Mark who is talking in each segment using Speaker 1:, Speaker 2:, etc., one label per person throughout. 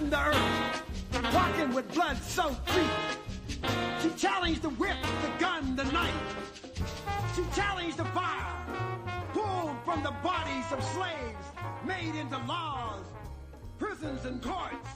Speaker 1: roaming the earth, walking with blood-soaked feet. She challenged the whip, the gun, the knife. She challenged the fire, pulled from the bodies of slaves, made into laws, prisons, and courts.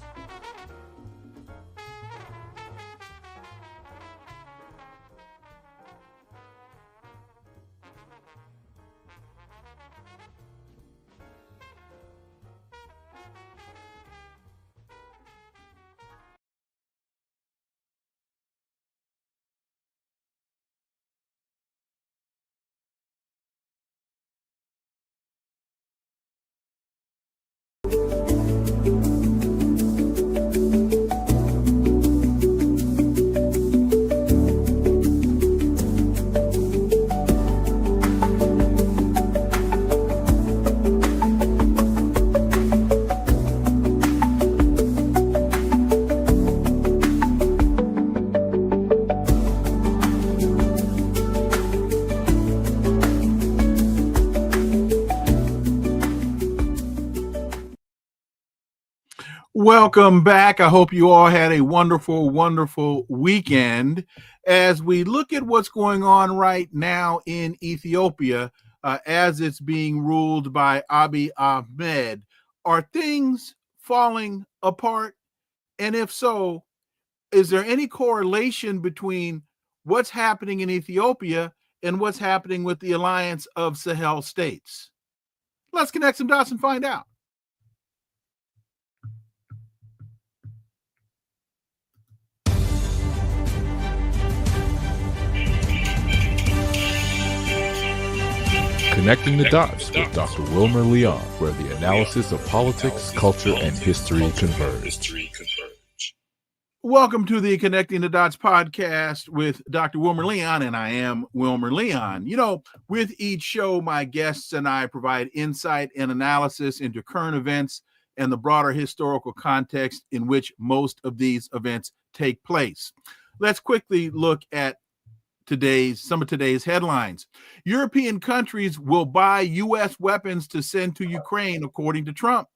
Speaker 2: Welcome back. I hope you all had a wonderful, wonderful weekend. As we look at what's going on right now in Ethiopia, as it's being ruled by Abiy Ahmed, are things falling apart? And if so, is there any correlation between what's happening in Ethiopia and what's happening with the alliance of Sahel states? Let's connect some dots and find out.
Speaker 3: Connecting the Dots with Dr. Wilmer Leon, where the analysis of politics, culture, and history converge.
Speaker 2: Welcome to the Connecting the Dots podcast with Dr. Wilmer Leon, and I am Wilmer Leon. You know, with each show, my guests and I provide insight and analysis into current events and the broader historical context in which most of these events take place. Let's quickly look at some of today's headlines. European countries will buy U.S. weapons to send to Ukraine, according to Trump.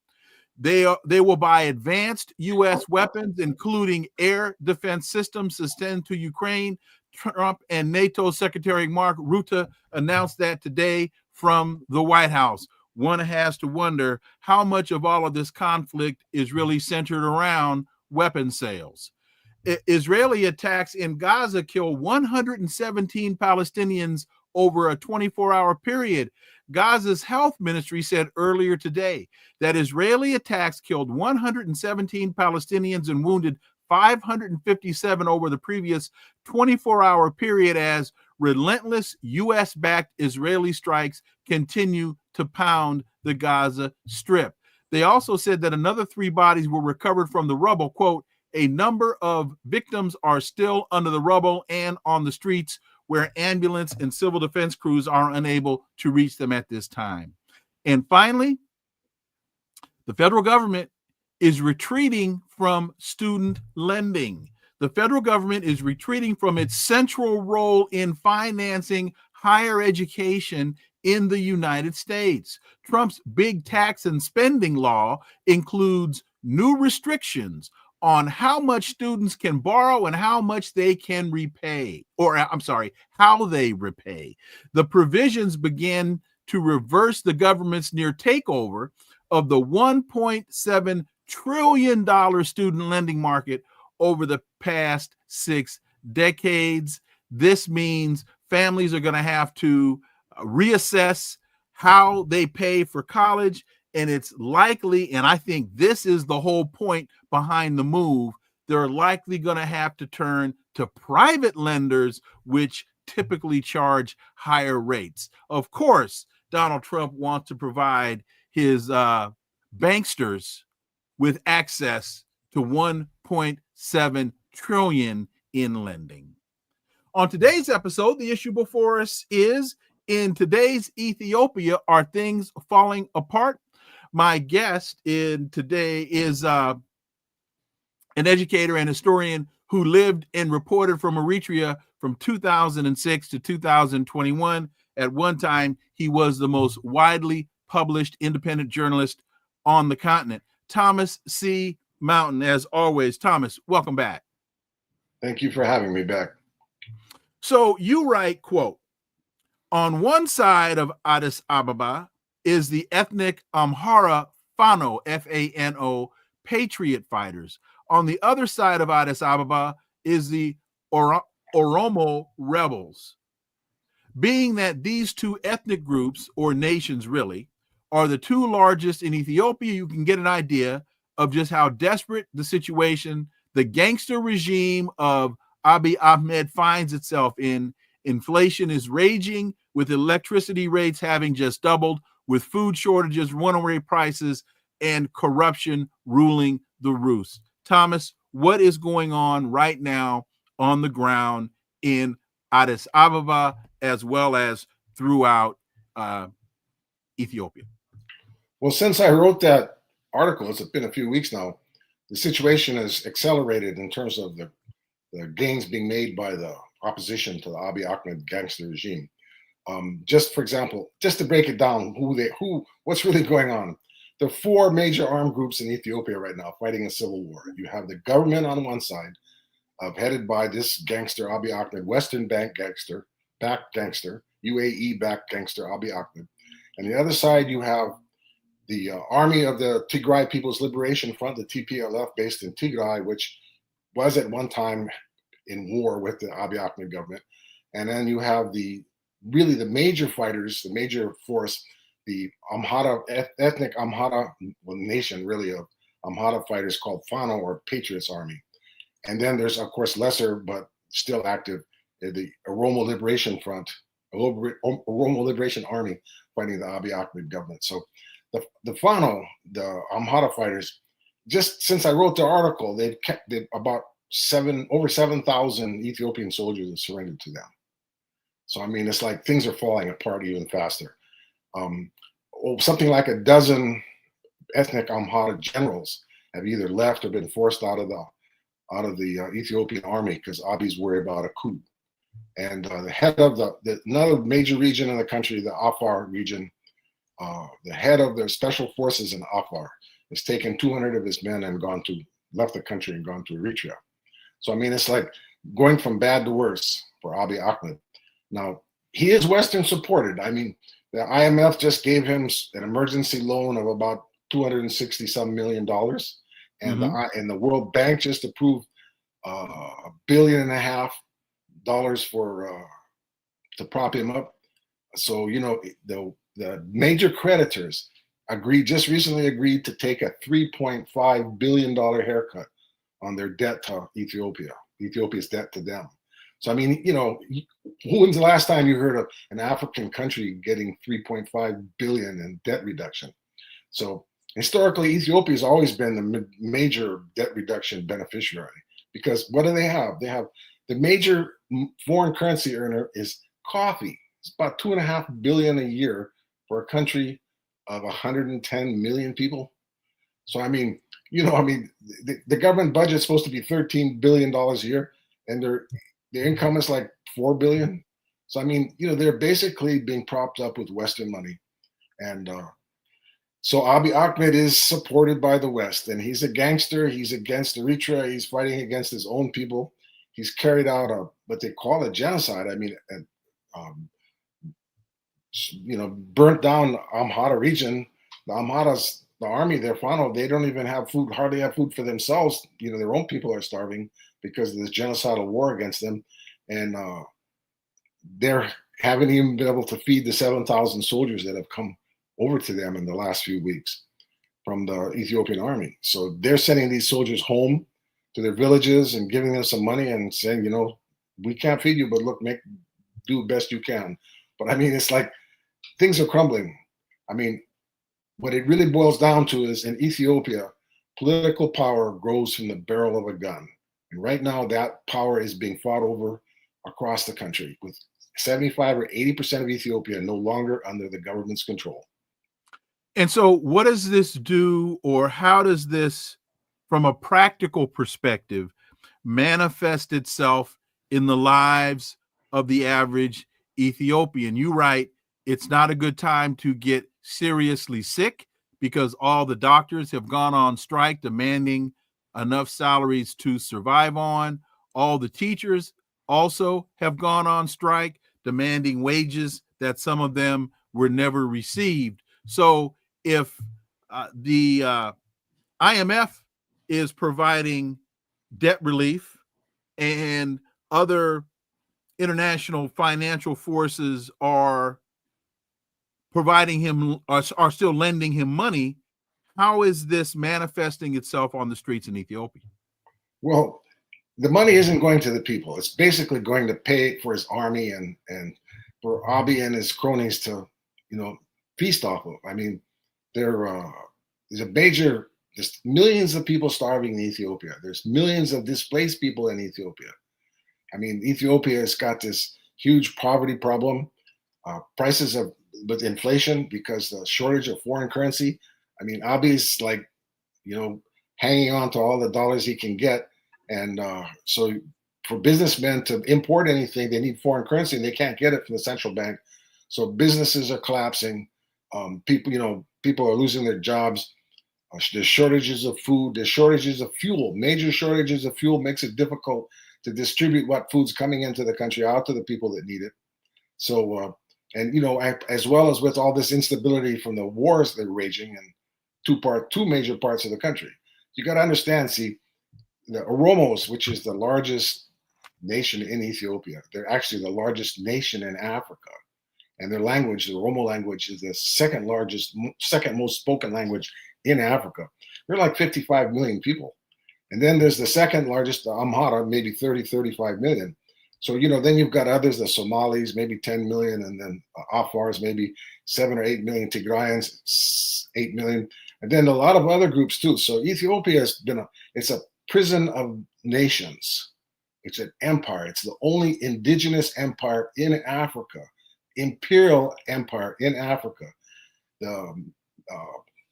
Speaker 2: They will buy advanced U.S. weapons, including air defense systems, to send to Ukraine. Trump and NATO Secretary Mark Rutte announced that today from the White House. One has to wonder how much of all of this conflict is really centered around weapon sales. Israeli attacks in Gaza killed 117 Palestinians over a 24-hour period. Gaza's health ministry said earlier today that Israeli attacks killed 117 Palestinians and wounded 557 over the previous 24-hour period as relentless U.S.-backed Israeli strikes continue to pound the Gaza Strip. They also said that another 3 bodies were recovered from the rubble. Quote, a number of victims are still under the rubble and on the streets where ambulance and civil defense crews are unable to reach them at this time. And finally, the federal government is retreating from student lending. The federal government is retreating from its central role in financing higher education in the United States. Trump's big tax and spending law includes new restrictions on how much students can borrow and how much they can repay, how they repay. The provisions begin to reverse the government's near takeover of the $1.7 trillion student lending market over the past 6 decades. This means families are going to have to reassess how they pay for college. And it's likely, and I think this is the whole point behind the move, they're likely going to have to turn to private lenders, which typically charge higher rates. Of course, Donald Trump wants to provide his banksters with access to $1.7 trillion in lending. On today's episode, the issue before us is, in today's Ethiopia, are things falling apart? My guest today is an educator and historian who lived and reported from Eritrea from 2006 to 2021. At one time, he was the most widely published independent journalist on the continent. Thomas C. mountain as always. Thomas, welcome back.
Speaker 4: Thank you for having me back.
Speaker 2: So you write, quote, on one side of Addis Ababa is the ethnic Amhara Fano, F-A-N-O, patriot fighters. On the other side of Addis Ababa is the Oromo rebels. Being that these two ethnic groups, or nations really, are the two largest in Ethiopia, you can get an idea of just how desperate the situation the gangster regime of Abiy Ahmed finds itself in. Inflation is raging, with electricity rates having just doubled, with food shortages, runaway prices, and corruption ruling the roost. Thomas, what is going on right now on the ground in Addis Ababa as well as throughout Ethiopia?
Speaker 4: Well, since I wrote that article, it's been a few weeks now, the situation has accelerated in terms of the gains being made by the opposition to the Abiy Ahmed gangster regime. Just for example, just to break it down, what's really going on. There are four major armed groups in Ethiopia right now fighting a civil war. You have the government on one side, headed by this gangster Abiy Ahmed, Western backed gangster, UAE-backed gangster Abiy Ahmed. And the other side, you have the army of the Tigray People's Liberation Front, the TPLF, based in Tigray, which was at one time in war with the Abiy Ahmed government. And then you have the major fighters, the major force, the Amhara, ethnic Amhara nation, really, of Amhara fighters called Fano, or Patriots Army. And then there's, of course, lesser but still active, the Oromo Liberation Front, Oromo Liberation Army fighting the Abiy Ahmed government. So the Fano, the Amhara fighters, just since I wrote the article, they've kept about over 7,000 Ethiopian soldiers have surrendered to them. So, I mean, it's like things are falling apart even faster. Something like a dozen ethnic Amhara generals have either left or been forced out of the Ethiopian army because Abiy's worried about a coup. And the head of another major region in the country, the Afar region, the head of the special forces in Afar has taken 200 of his men and left the country and gone to Eritrea. So, I mean, it's like going from bad to worse for Abiy Ahmed. Now, he is Western supported. I mean, the IMF just gave him an emergency loan of about $260-some million. And, and the World Bank just approved $1.5 billion to prop him up. So, you know, the major creditors recently agreed to take a $3.5 billion haircut on their debt to Ethiopia's debt to them. So, I mean, you know, when's the last time you heard of an African country getting $3.5 billion in debt reduction? So historically, Ethiopia has always been the major debt reduction beneficiary, because what do they have? They have the major foreign currency earner is coffee. It's about $2.5 billion a year for a country of 110 million people. So, I mean, you know, I mean, the government budget is supposed to be $13 billion a year, and their income is like $4 billion. So, I mean, you know, they're basically being propped up with Western money. And so Abiy Ahmed is supported by the West, and he's a gangster. He's against Eritrea. He's fighting against his own people. He's carried out what they call a genocide. I mean, you know, burnt down Amhara region. The Amharas, the army, their Fano, they don't even have food, hardly have food for themselves. You know, their own people are starving because of this genocidal war against them. And they haven't even been able to feed the 7,000 soldiers that have come over to them in the last few weeks from the Ethiopian army. So they're sending these soldiers home to their villages and giving them some money and saying, you know, we can't feed you, but look, do the best you can. But I mean, it's like things are crumbling. I mean, what it really boils down to is in Ethiopia, political power grows from the barrel of a gun. And right now that power is being fought over across the country, with 75 or 80% of Ethiopia no longer under the government's control.
Speaker 2: And so what does this do, or how does this, from a practical perspective, manifest itself in the lives of the average Ethiopian? You write, it's not a good time to get seriously sick because all the doctors have gone on strike demanding enough salaries to survive on. All the teachers also have gone on strike, demanding wages that some of them were never received. So if the IMF is providing debt relief and other international financial forces are providing him, are still lending him money, how is this manifesting itself on the streets in Ethiopia?
Speaker 4: Well, the money isn't going to the people. It's basically going to pay for his army and for Abiy and his cronies to, feast off of. I mean, there's millions of people starving in Ethiopia. There's millions of displaced people in Ethiopia. I mean, Ethiopia has got this huge poverty problem, prices of with inflation because the shortage of foreign currency. I mean, Abiy's like, hanging on to all the dollars he can get. And so for businessmen to import anything, they need foreign currency and they can't get it from the central bank. So businesses are collapsing. People are losing their jobs. There's shortages of food. There's shortages of fuel. Major shortages of fuel makes it difficult to distribute what food's coming into the country out to the people that need it. So, as well as with all this instability from the wars that are raging in two major parts of the country, you got to understand. See, the Oromos, which is the largest nation in Ethiopia, they're actually the largest nation in Africa, and their language, the Oromo language, is the second most spoken language in Africa. They're like 55 million people. And then there's the second largest, the Amhara, maybe 35 million. So, then you've got others, the Somalis, maybe 10 million, and then Afars, maybe 7 or 8 million, Tigrayans, 8 million, and then a lot of other groups too. So Ethiopia has been it's a prison of nations. It's an empire. It's the only indigenous empire in Africa, imperial empire in Africa. The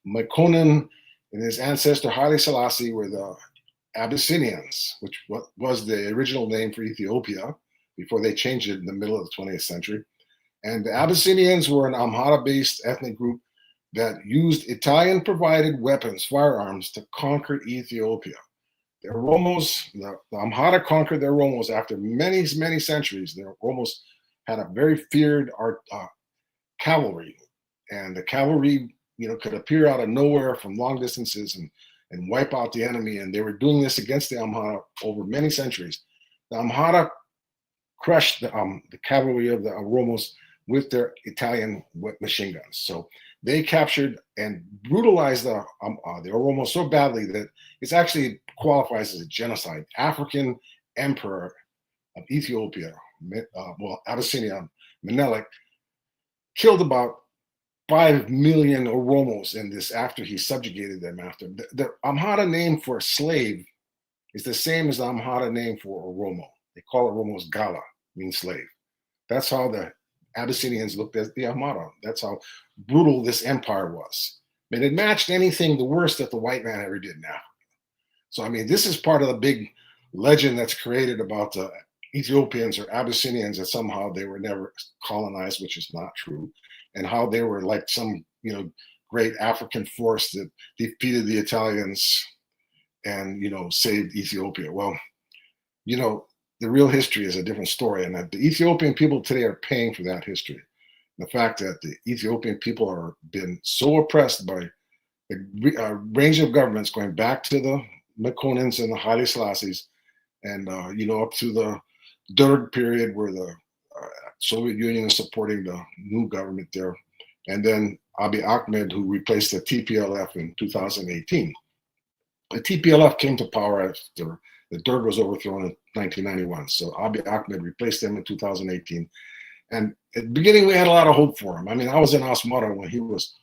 Speaker 4: Makonnen and his ancestor Haile Selassie were the Abyssinians, which was the original name for Ethiopia before they changed it in the middle of the 20th century. And the Abyssinians were an Amhara-based ethnic group that used Italian-provided weapons, firearms, to conquer Ethiopia. The Oromos, the Amhara conquered the Oromos after many, many centuries. The Oromos had a very feared cavalry, and the cavalry, could appear out of nowhere from long distances and wipe out the enemy. And they were doing this against the Amhara over many centuries. The Amhara crushed the cavalry of the Oromos with their Italian machine guns. So they captured and brutalized the Oromos so badly that it actually qualifies as a genocide. African emperor of Ethiopia, Abyssinia, Menelik, killed about 5 million Oromos in this after he subjugated them. After the Amhara name for slave is the same as the Amhara name for Oromo. They call Oromos Gala, means slave. That's how the Abyssinians looked at the Amhara. That's how brutal this empire was. I mean, it matched anything the worst that the white man ever did in Africa. So, I mean, this is part of the big legend that's created about the Ethiopians or Abyssinians, that somehow they were never colonized, which is not true, and how they were like some, great African force that defeated the Italians and, saved Ethiopia. Well, the real history is a different story, and that the Ethiopian people today are paying for that history. The fact that the Ethiopian people are been so oppressed by a range of governments going back to the Makonnens and the Haile Selassies, and up to the Derg period where the Soviet Union is supporting the new government there, and then Abiy Ahmed, who replaced the TPLF in 2018. The TPLF came to power after the Derg was overthrown in 1991. So Abiy Ahmed replaced them in 2018. And at the beginning, we had a lot of hope for him. I mean, I was in Asmara when he was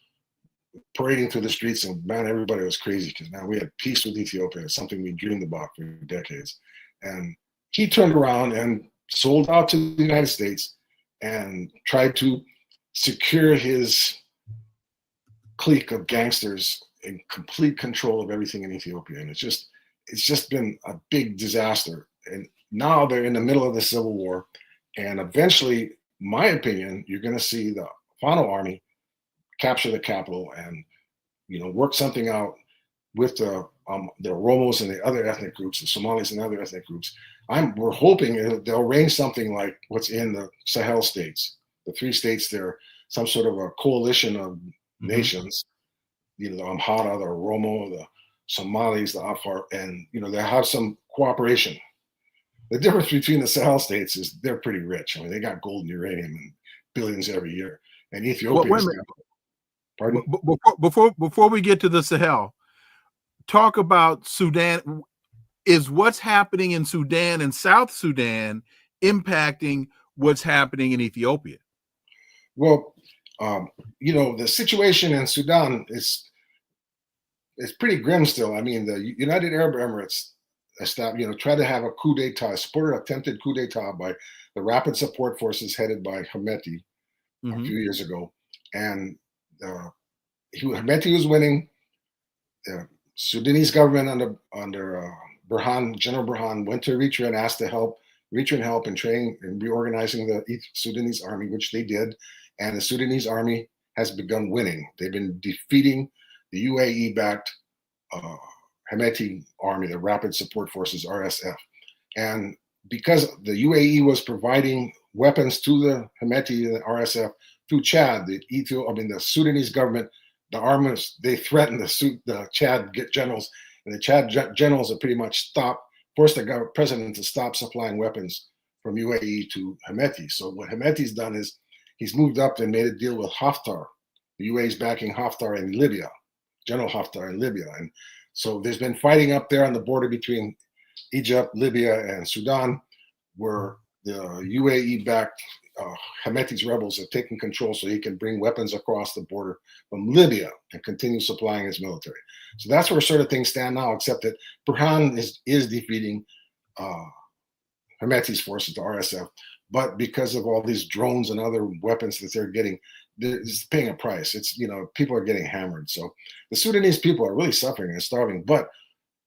Speaker 4: parading through the streets, and man, everybody was crazy because now we had peace with Ethiopia. It's something we dreamed about for decades. And he turned around and sold out to the United States and tried to secure his clique of gangsters in complete control of everything in Ethiopia. And it's just been a big disaster. And now they're in the middle of the civil war. And eventually, my opinion, you're going to see the Fano army capture the capital and, work something out with the Oromos and the other ethnic groups, the Somalis and other ethnic groups. We're hoping they'll arrange something like what's in the Sahel states, the 3 states. They're some sort of a coalition of nations, the Amhara, the Oromo, the Somalis, the Afar, and they have some cooperation. The difference between the Sahel states is they're pretty rich. I mean, they got gold and uranium and billions every year. And Ethiopia. Pardon?
Speaker 2: Before we get to the Sahel, talk about Sudan. Is what's happening in Sudan and South Sudan impacting what's happening in Ethiopia?
Speaker 4: Well, the situation in Sudan is pretty grim still. I mean, the United Arab Emirates tried to have a coup d'etat, supported an attempted coup d'etat by the Rapid Support Forces headed by Hemeti a few years ago. And Hemeti was winning. The Sudanese government under General Burhan went to Eritrea and asked to help in training and reorganizing the Sudanese army, which they did. And the Sudanese army has begun winning. They've been defeating the UAE-backed Hemeti army, the Rapid Support Forces, RSF. And because the UAE was providing weapons to the Hemeti and the RSF through Chad, the Sudanese government, the armies, they threatened the Chad generals, and the Chad generals have pretty much forced the president to stop supplying weapons from UAE to Hemeti. So what Hemeti's done is he's moved up and made a deal with Haftar. The UAE is backing Haftar in Libya, General Haftar in Libya. And so there's been fighting up there on the border between Egypt, Libya, and Sudan, where the UAE-backed Hemeti's rebels have taken control so he can bring weapons across the border from Libya and continue supplying his military. So that's where sort of things stand now, except that Burhan is defeating Hemeti's forces, the RSF. But because of all these drones and other weapons that they're getting, they're paying a price. It's, people are getting hammered. So the Sudanese people are really suffering and starving, but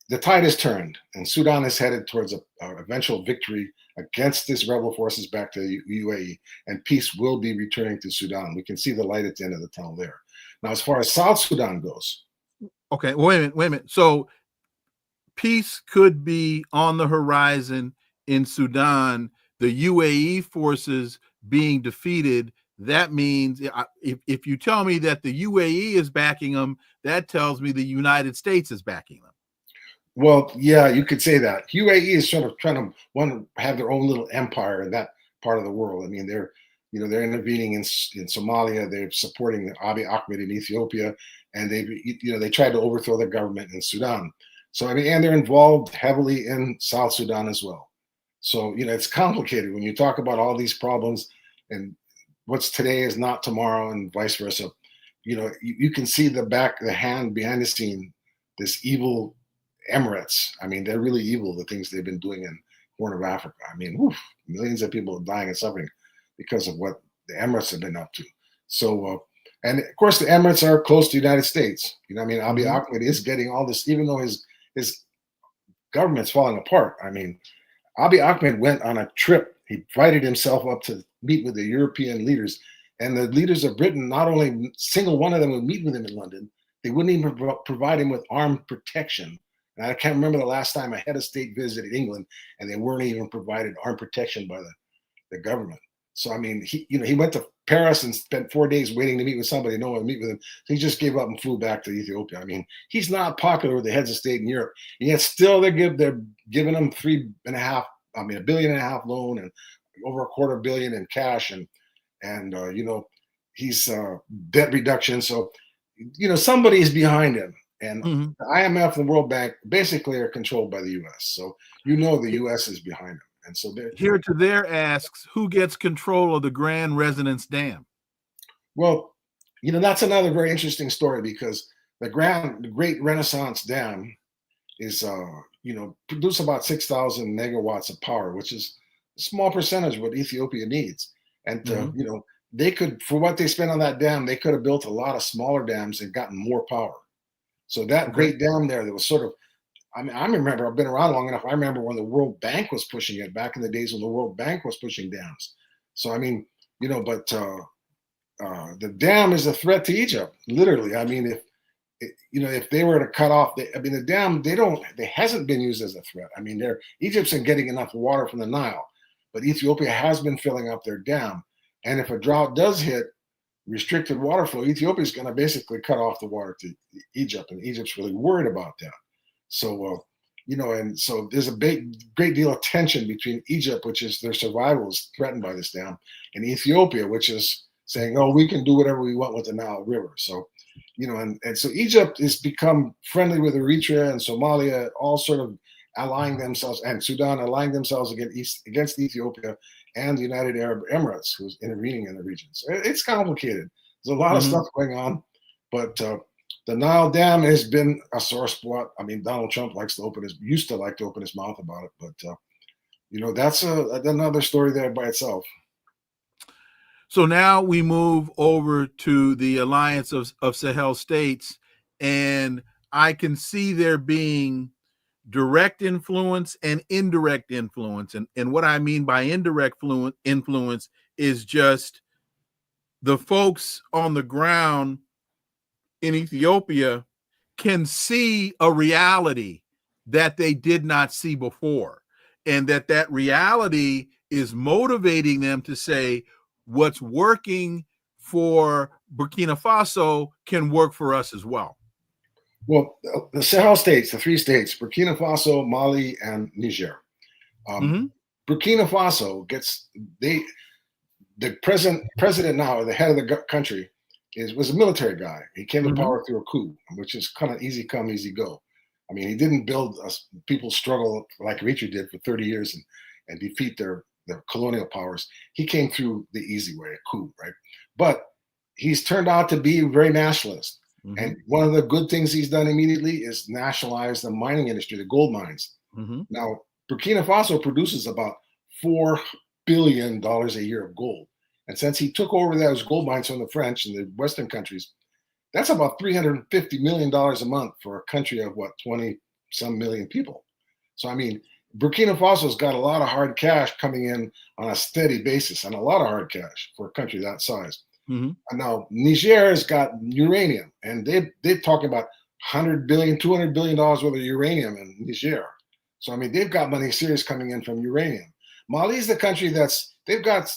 Speaker 4: the tide has turned, and Sudan is headed towards an eventual victory against these rebel forces back to the UAE, and peace will be returning to Sudan. We can see the light at the end of the tunnel there. Now, as far as South Sudan goes.
Speaker 2: Okay, wait a minute. So peace could be on the horizon in Sudan, the UAE forces being defeated. That means if you tell me that the UAE is backing them, that tells me the United States is backing them.
Speaker 4: Well, yeah, you could say that. UAE is sort of trying to want to have their own little empire in that part of the world. I mean, they're intervening in Somalia. They're supporting Abiy Ahmed in Ethiopia, and they tried to overthrow the government in Sudan. So and they're involved heavily in South Sudan as well. So it's complicated when you talk about all these problems, and what's today is not tomorrow, and vice versa. You can see the hand behind the scene, this evil Emirates. I mean, they're really evil, the things they've been doing in Horn of Africa. I mean, millions of people are dying and suffering because of what the Emirates have been up to. So, and of course, the Emirates are close to the United States. Abiy Ahmed is getting all this, even though his government's falling apart. I mean, Abiy Ahmed went on a trip. He invited himself up to meet with the European leaders, and the leaders of Britain, not only single one of them would meet with him in London, they wouldn't even provide him with armed protection. And I can't remember the last time a head of state visited England and they weren't even provided armed protection by the government. So, I mean, he went to Paris and spent 4 days waiting to meet with somebody. No one would meet with him. So he just gave up and flew back to Ethiopia. I mean, he's not popular with the heads of state in Europe. And yet still they're giving him $1.5 billion loan and over $250 million in cash. And he's debt reduction. So, somebody's behind him. And the IMF and the World Bank basically are controlled by the U.S. So the U.S. is behind them. And so
Speaker 2: Here to There asks, who gets control of the Grand Residence Dam?
Speaker 4: Well, that's another very interesting story, because the Great Renaissance Dam is, produce about 6,000 megawatts of power, which is a small percentage of what Ethiopia needs. And, they could, for what they spent on that dam, they could have built a lot of smaller dams and gotten more power. So that great dam there, that was sort of, I remember, I've been around long enough. I remember when the World Bank was pushing it back in the days when the World Bank was pushing dams. So, I mean, but the dam is a threat to Egypt, literally. I mean, if they were to cut off, the dam, they hasn't been used as a threat. I mean, Egypt's been getting enough water from the Nile, but Ethiopia has been filling up their dam. And if a drought does hit, restricted water flow, Ethiopia is going to basically cut off the water to Egypt, and Egypt's really worried about that. So, and so there's a great deal of tension between Egypt, which is their survival is threatened by this dam, and Ethiopia, which is saying, "Oh, we can do whatever we want with the Nile River." So, and so Egypt has become friendly with Eritrea and Somalia, all sort of allying themselves, and Sudan allying themselves against Ethiopia and the United Arab Emirates, who's intervening in the region. So it's complicated. There's a lot of stuff going on, but the Nile Dam has been a sore spot. I mean, Donald Trump used to like to open his mouth about it, but that's another story there by itself.
Speaker 2: So now we move over to the alliance of Sahel states, and I can see there being direct influence and indirect influence. And what I mean by indirect influence is just the folks on the ground in Ethiopia can see a reality that they did not see before, and that reality is motivating them to say, what's working for Burkina Faso can work for us as well.
Speaker 4: Well, the Sahel states, the three states, Burkina Faso, Mali, and Niger. Burkina Faso the president now, the head of the country, was a military guy. He came to power through a coup, which is kind of easy come, easy go. I mean, he didn't build people struggle like Eritrea did for 30 years and defeat their colonial powers. He came through the easy way, a coup, right? But he's turned out to be very nationalist. And one of the good things he's done immediately is nationalize the mining industry, the gold mines. Now, Burkina Faso produces about $4 billion a year of gold. And since he took over those gold mines from the French and the Western countries, that's about $350 million a month for a country of 20-some million people. So, I mean, Burkina Faso's got a lot of hard cash coming in on a steady basis, and a lot of hard cash for a country that size. And now Niger has got uranium, and they're talking about $100 billion, $200 billion worth of uranium in Niger. So, I mean, they've got money serious coming in from uranium. Mali's the country they've got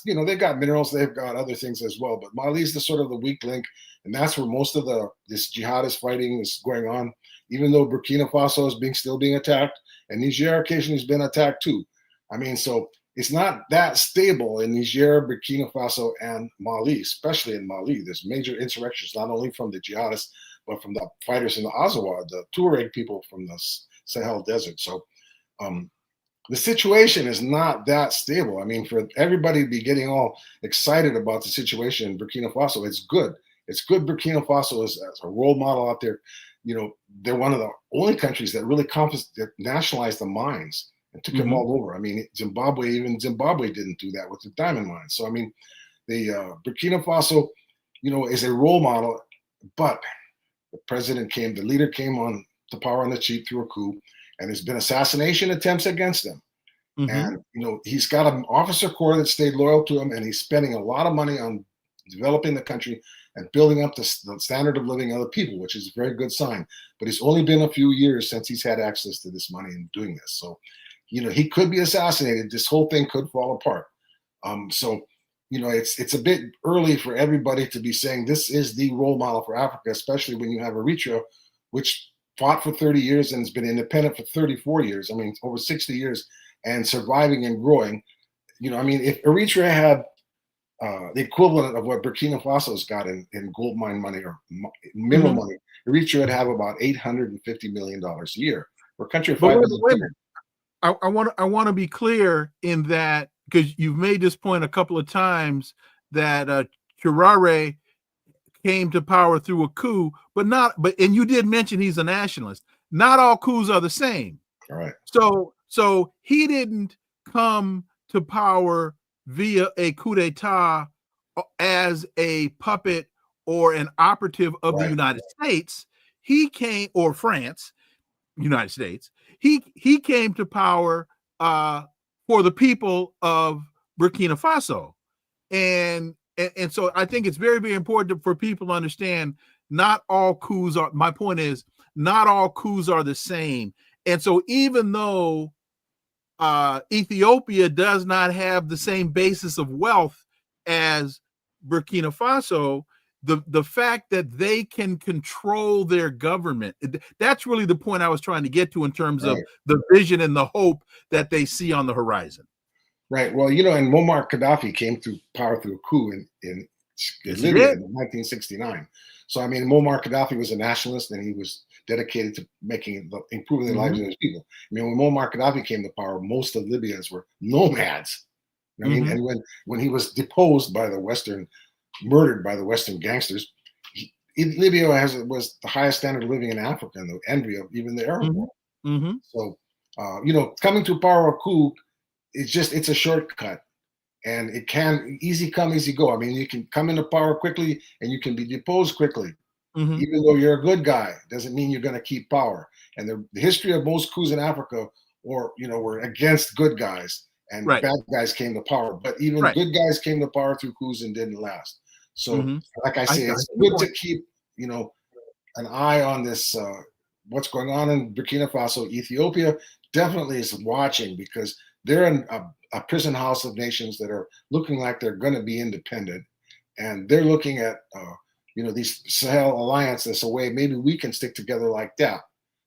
Speaker 4: minerals, they've got other things as well, but Mali's the sort of the weak link, and that's where most of this jihadist fighting is going on, even though Burkina Faso is still being attacked, and Niger occasionally has been attacked too. I mean, so it's not that stable in Niger, Burkina Faso, and Mali, especially in Mali. There's major insurrections, not only from the jihadists, but from the fighters in the Azawad, the Tuareg people from the Sahel Desert. So the situation is not that stable. I mean, for everybody to be getting all excited about the situation in Burkina Faso, it's good. It's good Burkina Faso is as a role model out there. They're one of the only countries that really nationalized the mines and took them all over. I mean, Zimbabwe didn't do that with the diamond mines. So, I mean, the Burkina Faso, is a role model, but the leader came on to power on the cheap through a coup, and there's been assassination attempts against him. And, he's got an officer corps that stayed loyal to him, and he's spending a lot of money on developing the country and building up the standard of living of the people, which is a very good sign. But it's only been a few years since he's had access to this money and doing this. So, he could be assassinated. This whole thing could fall apart. It's a bit early for everybody to be saying this is the role model for Africa, especially when you have Eritrea, which fought for 30 years and has been independent for 34 years. I mean, over 60 years and surviving and growing. If Eritrea had the equivalent of what Burkina Faso's got in gold mine money or mineral money, Eritrea would have about $850 million a year. For a country of 5 million people.
Speaker 2: I want to be clear in that, because you've made this point a couple of times, that Traoré came to power through a coup, and you did mention he's a nationalist. Not all coups are the same.
Speaker 4: All right.
Speaker 2: So he didn't come to power via a coup d'etat as a puppet or an operative of the United States. He came, or France, United States. He came to power for the people of Burkina Faso, and so I think it's very, very important for people to understand not all coups are, my point is, not all coups are the same. And so even though Ethiopia does not have the same basis of wealth as Burkina Faso, the fact that they can control their government, that's really the point I was trying to get to in terms of the vision and the hope that they see on the horizon.
Speaker 4: Right. Well, and Muammar Gaddafi came to power through a coup in Libya in 1969. So, I mean, Muammar Gaddafi was a nationalist, and he was dedicated to improving the lives of his people. I mean, when Muammar Gaddafi came to power, most of Libyans were nomads. I mean, and when he was deposed by murdered by the Western gangsters, Libya was the highest standard of living in Africa and the envy of even the Arab world. So, coming to power a coup, it's a shortcut, and it can easy come, easy go. I mean, you can come into power quickly and you can be deposed quickly. Even though you're a good guy, doesn't mean you're going to keep power. And the history of most coups in Africa, were against good guys, and bad guys came to power. But even good guys came to power through coups and didn't last. So, like I say, it's good to keep, an eye on this, what's going on in Burkina Faso. Ethiopia definitely is watching, because they're in a prison house of nations that are looking like they're going to be independent. And they're looking at, these Sahel alliance as a way maybe we can stick together like that.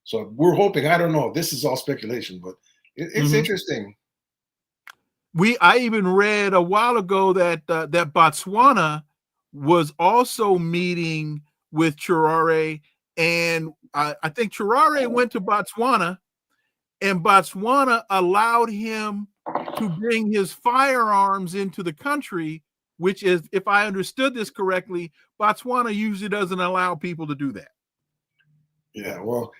Speaker 4: So we're hoping, I don't know, this is all speculation, but it's interesting.
Speaker 2: I even read a while ago that that Botswana was also meeting with Traore, and I think Traore went to Botswana, and Botswana allowed him to bring his firearms into the country, which is, if I understood this correctly, Botswana usually doesn't allow people to do that.
Speaker 4: Yeah, well,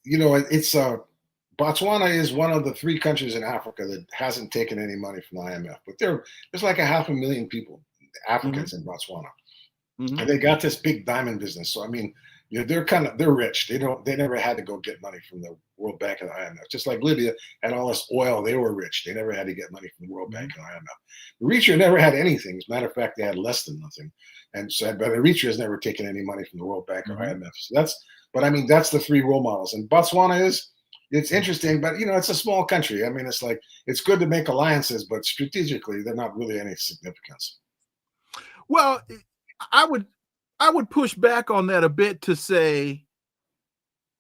Speaker 4: it's Botswana is one of the 3 countries in Africa that hasn't taken any money from the IMF, but there's like 500,000 people, Africans in Botswana, and they got this big diamond business. So I mean, they're rich. They never had to go get money from the World Bank and the IMF. Just like Libya had all this oil, they were rich. They never had to get money from the World Bank and IMF. Eritrea never had anything. As a matter of fact, they had less than nothing. And so, but Eritrea has never taken any money from the World Bank or IMF. So that's the 3 role models. And Botswana it's interesting, but it's a small country. I mean, it's like, it's good to make alliances, but strategically, they're not really any significance.
Speaker 2: Well, I would push back on that a bit to say,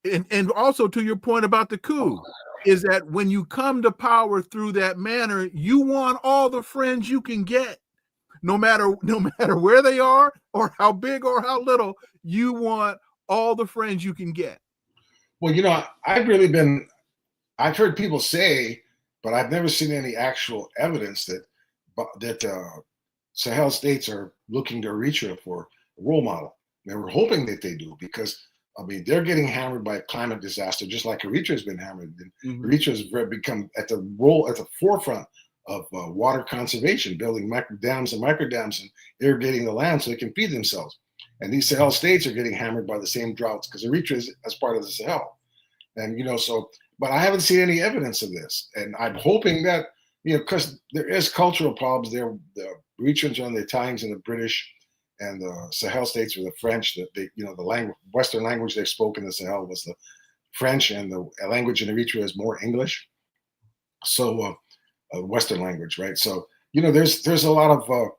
Speaker 2: and also to your point about the coup, is that when you come to power through that manner, you want all the friends you can get, no matter where they are or how big or how little. You want all the friends you can get.
Speaker 4: Well, I've heard people say, but I've never seen any actual evidence that Sahel states are looking to Eritrea for a role model. They were hoping that they do, because I mean, they're getting hammered by climate disaster, just like Eritrea has been hammered. Eritrea has become at the forefront of water conservation, building dams and microdams and irrigating the land so they can feed themselves. And these Sahel states are getting hammered by the same droughts because Eritrea is as part of the Sahel. And, but I haven't seen any evidence of this. And I'm hoping that, because there is cultural problems there. The Eritreans are on the Italians and the British, and the Sahel states were the French. The Western language they spoke in the Sahel was the French, and the language in Eritrea is more English. So, Western language, right? So, there's a lot of,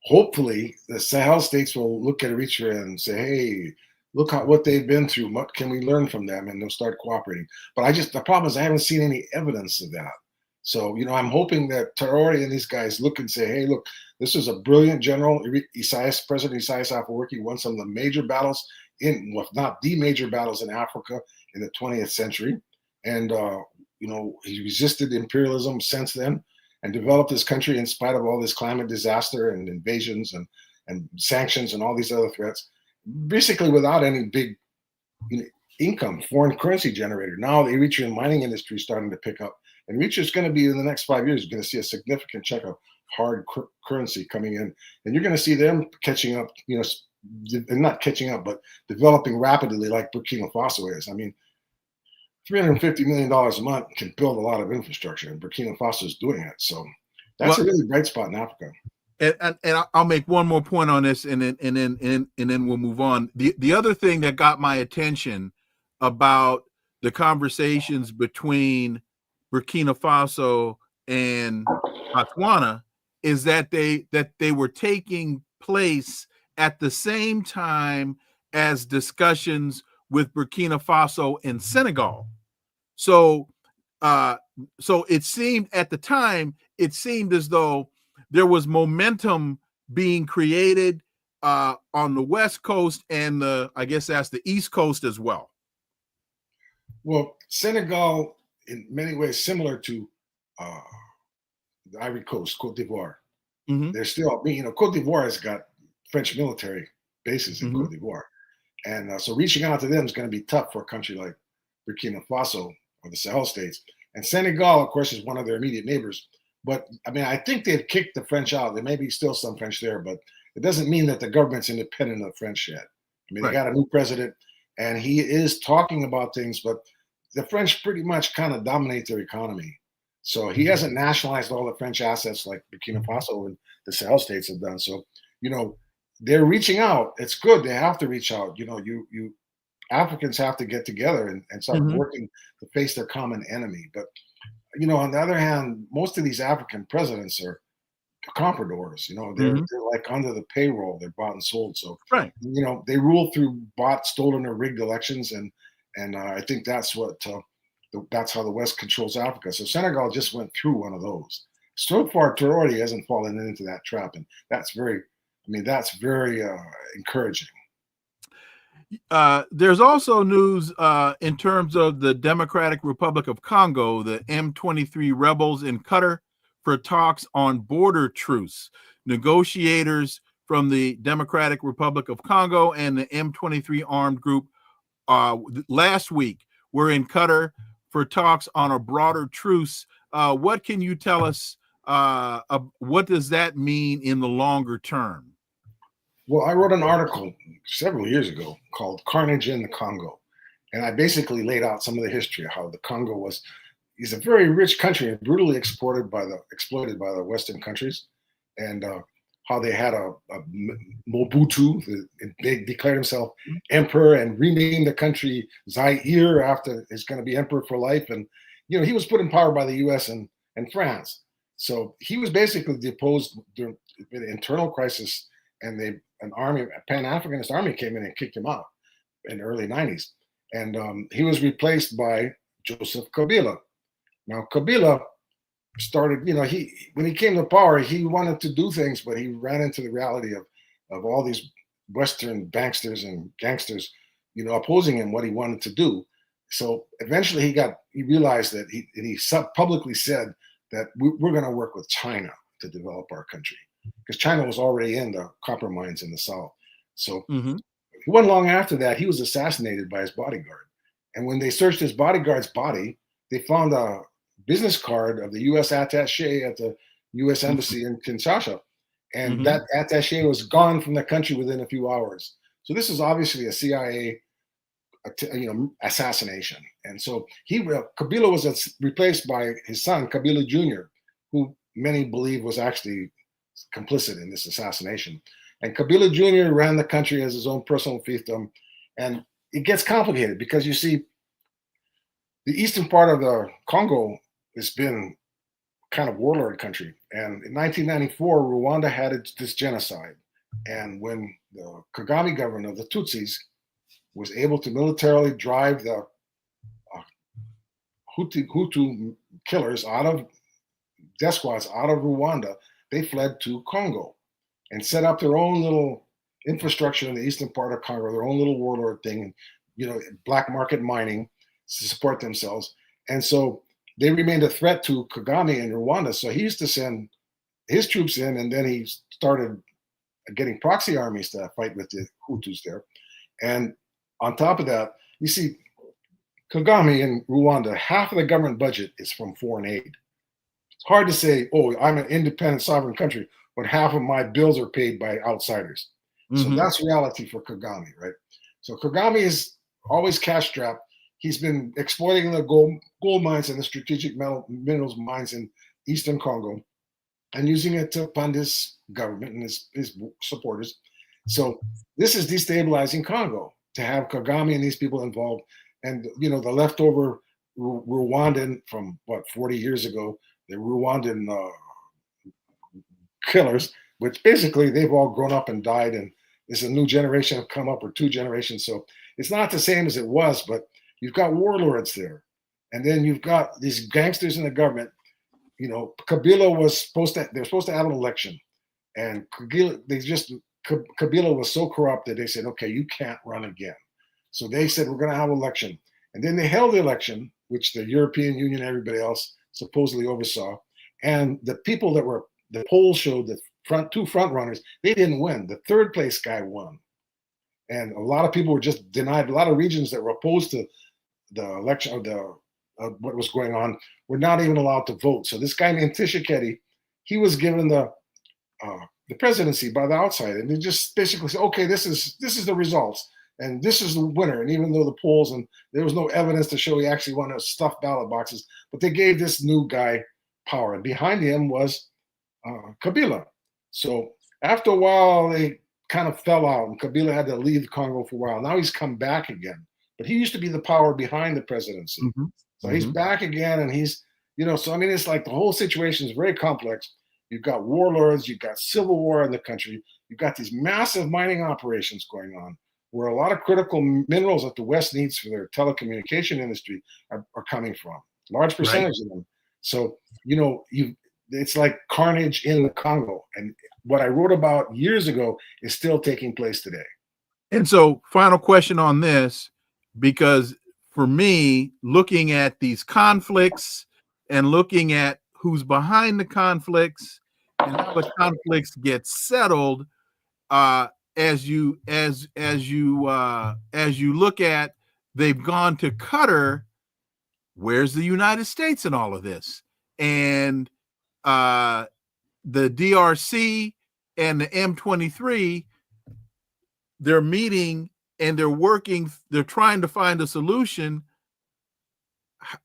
Speaker 4: hopefully the Sahel states will look at Eritrea and say, hey, look what they've been through. What can we learn from them? And they'll start cooperating. But the problem is I haven't seen any evidence of that. So, I'm hoping that Traore and these guys look and say, hey, look, this is a brilliant general. President Isaias Afwerki won some of the major battles if not the major battles in Africa in the 20th century. And, he resisted imperialism since then and developed this country in spite of all this climate disaster and invasions and sanctions and all these other threats, basically without any big income, foreign currency generator. Now the Eritrean mining industry is starting to pick up. And Eritrea is going to be, in the next 5 years, you're going to see a significant chunk of hard currency coming in. And you're going to see them catching up, not catching up, but developing rapidly like Burkina Faso is. I mean, $350 million a month can build a lot of infrastructure, and Burkina Faso is doing it. So that's a really bright spot in Africa.
Speaker 2: And I'll make one more point on this, and then we'll move on. The other thing that got my attention about the conversations between Burkina Faso and Botswana is that they were taking place at the same time as discussions with Burkina Faso and Senegal. So it seemed at the time, it seemed as though there was momentum being created on the West Coast and I guess that's the East Coast as well.
Speaker 4: Well, Senegal, in many ways, similar to the Ivory Coast, Cote d'Ivoire.
Speaker 2: Mm-hmm.
Speaker 4: They're still, Cote d'Ivoire has got French military bases in Cote d'Ivoire. And so reaching out to them is going to be tough for a country like Burkina Faso or the Sahel states. And Senegal, of course, is one of their immediate neighbors. But, I think they've kicked the French out. There may be still some French there, but it doesn't mean that the government's independent of the French yet. They got a new president, and he is talking about things, but the French pretty much kind of dominate their economy. So he hasn't nationalized all the French assets like Burkina Faso and the Sahel states have done. So, they're reaching out. It's good. They have to reach out. You Africans have to get together and start working to face their common enemy. But, on the other hand, most of these African presidents are compradors. They're like under the payroll. They're bought and sold. So, they rule through bought, stolen, or rigged elections. And I think that's that's how the West controls Africa. So Senegal just went through one of those. So far, Traoré hasn't fallen into that trap, and that's very encouraging.
Speaker 2: There's also news in terms of the Democratic Republic of Congo, the M23 rebels in Qatar for talks on border truce. Negotiators from the Democratic Republic of Congo and the M23 armed group last week were in Qatar for talks on a broader truce. What can you tell us? What does that mean in the longer term?
Speaker 4: Well, I wrote an article several years ago called Carnage in the Congo. And I basically laid out some of the history of how the Congo is a very rich country and brutally exploited by the Western countries, and how they had a Mobutu, they declared himself emperor and renamed the country Zaire after he's going to be emperor for life. And, he was put in power by the US and France. So he was basically deposed during an internal crisis, and a Pan-Africanist army came in and kicked him out in the early 90s. And he was replaced by Joseph Kabila. Now, Kabila started, when he came to power, he wanted to do things, but he ran into the reality of all these Western banksters and gangsters, opposing him, what he wanted to do. So eventually he realized that he publicly said that we're going to work with China to develop our country, because China was already in the copper mines in the South. So it wasn't long after that, he was assassinated by his bodyguard. And when they searched his bodyguard's body, they found a business card of the U.S. attaché at the U.S. Embassy in Kinshasa. And that attaché was gone from the country within a few hours. So this is obviously a CIA assassination. And so Kabila was replaced by his son, Kabila Jr., who many believe was actually complicit in this assassination. And Kabila Jr. ran the country as his own personal fiefdom. And it gets complicated because, you see, the eastern part of the Congo has been kind of warlord country. And in 1994, Rwanda had this genocide. And when the Kagame government of the Tutsis was able to militarily drive the Hutu killers death squads out of Rwanda, they fled to Congo and set up their own little infrastructure in the eastern part of Congo, their own little warlord thing, black market mining to support themselves. And so they remained a threat to Kagame in Rwanda. So he used to send his troops in, and then he started getting proxy armies to fight with the Hutus there. And on top of that, you see, Kagame in Rwanda, half of the government budget is from foreign aid. It's hard to say, oh, I'm an independent sovereign country, but half of my bills are paid by outsiders. So that's reality for Kagame, right? So Kagame is always cash strapped. He's been exploiting the gold mines and the strategic minerals mines in eastern Congo. and using it to fund his government and his supporters. So this is destabilizing Congo to have Kagame and these people involved. And, the leftover Rwandan from 40 years ago, the Rwandan killers, which basically they've all grown up and died, and there's a new generation have come up, or two generations. So it's not the same as it was, but you've got warlords there. And then you've got these gangsters in the government. Kabila they're supposed to have an election, and Kabila was so corrupt that they said, okay, you can't run again. So they said, we're going to have an election. And then they held the election, which the European Union and everybody else supposedly oversaw. And the people the polls showed the two front runners, they didn't win. The third place guy won. And a lot of people were just denied. A lot of regions that were opposed to the election of what was going on were not even allowed to vote. So this guy named Tshisekedi, he was given the presidency by the outside, and they just basically said, okay, this is the results, and this is the winner. And even though the polls, and there was no evidence to show he actually won, stuffed ballot boxes, but they gave this new guy power, and behind him was Kabila. So after a while, they kind of fell out, and Kabila had to leave Congo for a while. Now he's come back again, but he used to be the power behind the presidency. Mm-hmm. So he's back again, and he's, so I mean, it's like the whole situation is very complex. You've got warlords, you've got civil war in the country, you've got these massive mining operations going on, where a lot of critical minerals that the West needs for their telecommunication industry are coming from, large percentage of them. So, it's like carnage in the Congo. And what I wrote about years ago is still taking place today.
Speaker 2: And so, final question on this, because for me, looking at these conflicts and looking at who's behind the conflicts and how the conflicts get settled, as you look at, they've gone to Qatar. Where's the United States in all of this? And the DRC and the M23, they're meeting and they're working, they're trying to find a solution.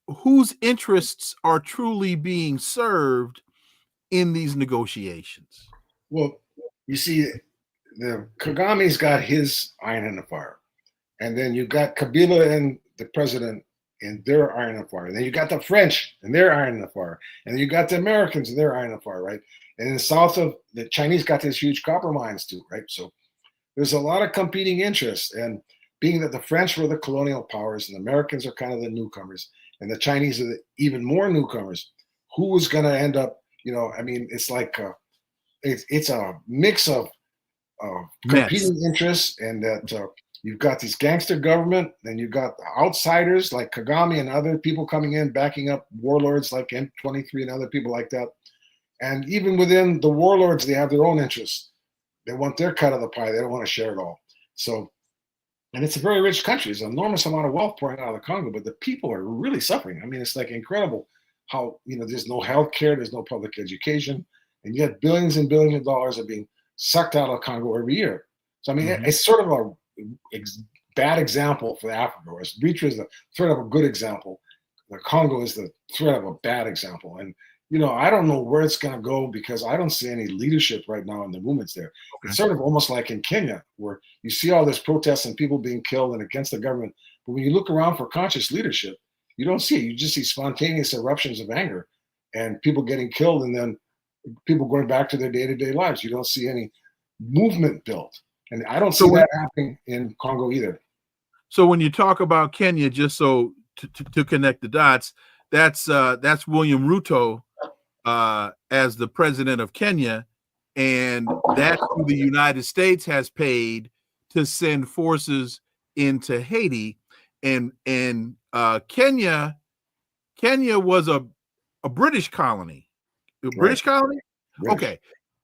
Speaker 2: Whose interests are truly being served in these negotiations?
Speaker 4: Well, you see, the Kagame's got his iron in the fire, and then you got Kabila and the president in their iron in the fire, and then you got the French and their iron in the fire, and then you got the Americans and their iron in the fire, right? And in the south of the Chinese got these huge copper mines too, right? So there's a lot of competing interests, and being that the French were the colonial powers and the Americans are kind of the newcomers, and the Chinese are the even more newcomers, who was going to end up, I mean, it's like it's a mix of competing interests, and that you've got this gangster government, then you've got outsiders like Kagame and other people coming in, backing up warlords like M23 and other people like that. And even within the warlords, they have their own interests. They want their cut of the pie. They don't want to share it all. So, and it's a very rich country. There's an enormous amount of wealth pouring out of the Congo, but the people are really suffering. I mean, it's like incredible how, there's no health care, there's no public education, and yet billions and billions of dollars are being sucked out of Congo every year. So, I mean, it's sort of a bad example for Africa, whereas Eritrea is the threat of a good example. The Congo is the threat of a bad example. And, I don't know where it's going to go, because I don't see any leadership right now in the movements there. Okay. It's sort of almost like in Kenya, where you see all this protests and people being killed and against the government. But when you look around for conscious leadership, you don't see it. You just see spontaneous eruptions of anger and people getting killed, and then people going back to their day-to-day lives. You don't see any movement built. And I don't see that happening in Congo either.
Speaker 2: So when you talk about Kenya, just so to connect the dots, that's William Ruto as the president of Kenya, and that's who the United States has paid to send forces into Haiti. And Kenya was a British colony. British colony? Okay.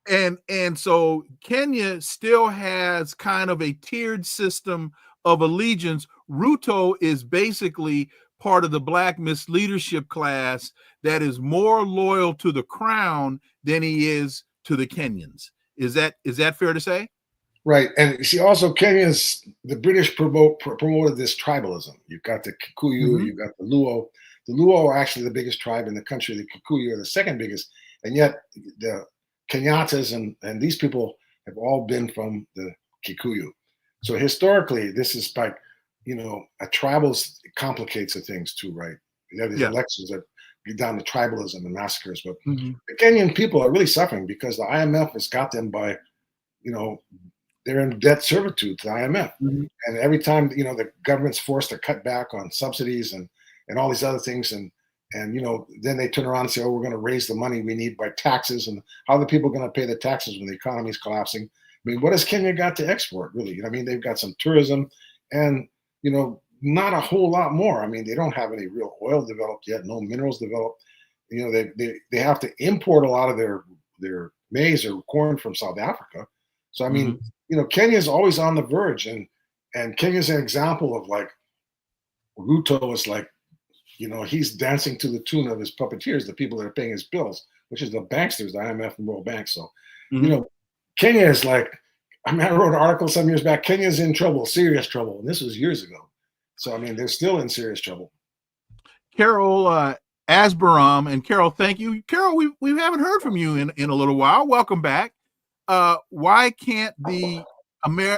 Speaker 2: And so Kenya still has kind of a tiered system of allegiance. Ruto is basically part of the black misleadership class that is more loyal to the crown than he is to the Kenyans. Is that fair to say?
Speaker 4: Right. And you see, also the British promoted this tribalism. You've got the Kikuyu, you've got the Luo. The Luo are actually the biggest tribe in the country. The Kikuyu are the second biggest. And yet the Kenyatas and these people have all been from the Kikuyu. So historically, this is like, a tribal complicates the things too, right? You have these elections that get down to tribalism and massacres, but the Kenyan people are really suffering because the IMF has got them by, they're in debt servitude to the IMF. And every time, the government's forced to cut back on subsidies and all these other things. And then they turn around and say, oh, we're going to raise the money we need by taxes. And how are the people going to pay the taxes when the economy is collapsing? I mean, what has Kenya got to export, really? I mean, they've got some tourism and, not a whole lot more. I mean, they don't have any real oil developed yet, no minerals developed. They have to import a lot of their maize or corn from South Africa. So, I mean, Kenya is always on the verge. And Kenya's an example of like, Ruto is like, he's dancing to the tune of his puppeteers, the people that are paying his bills, which is the banksters, the IMF and World Bank. So, Kenya is like, I wrote an article some years back, Kenya's in trouble, serious trouble. And this was years ago. So, I mean, they're still in serious trouble.
Speaker 2: Carol Asbaram, and Carol, thank you. Carol, we haven't heard from you in a little while. Welcome back. Why can't the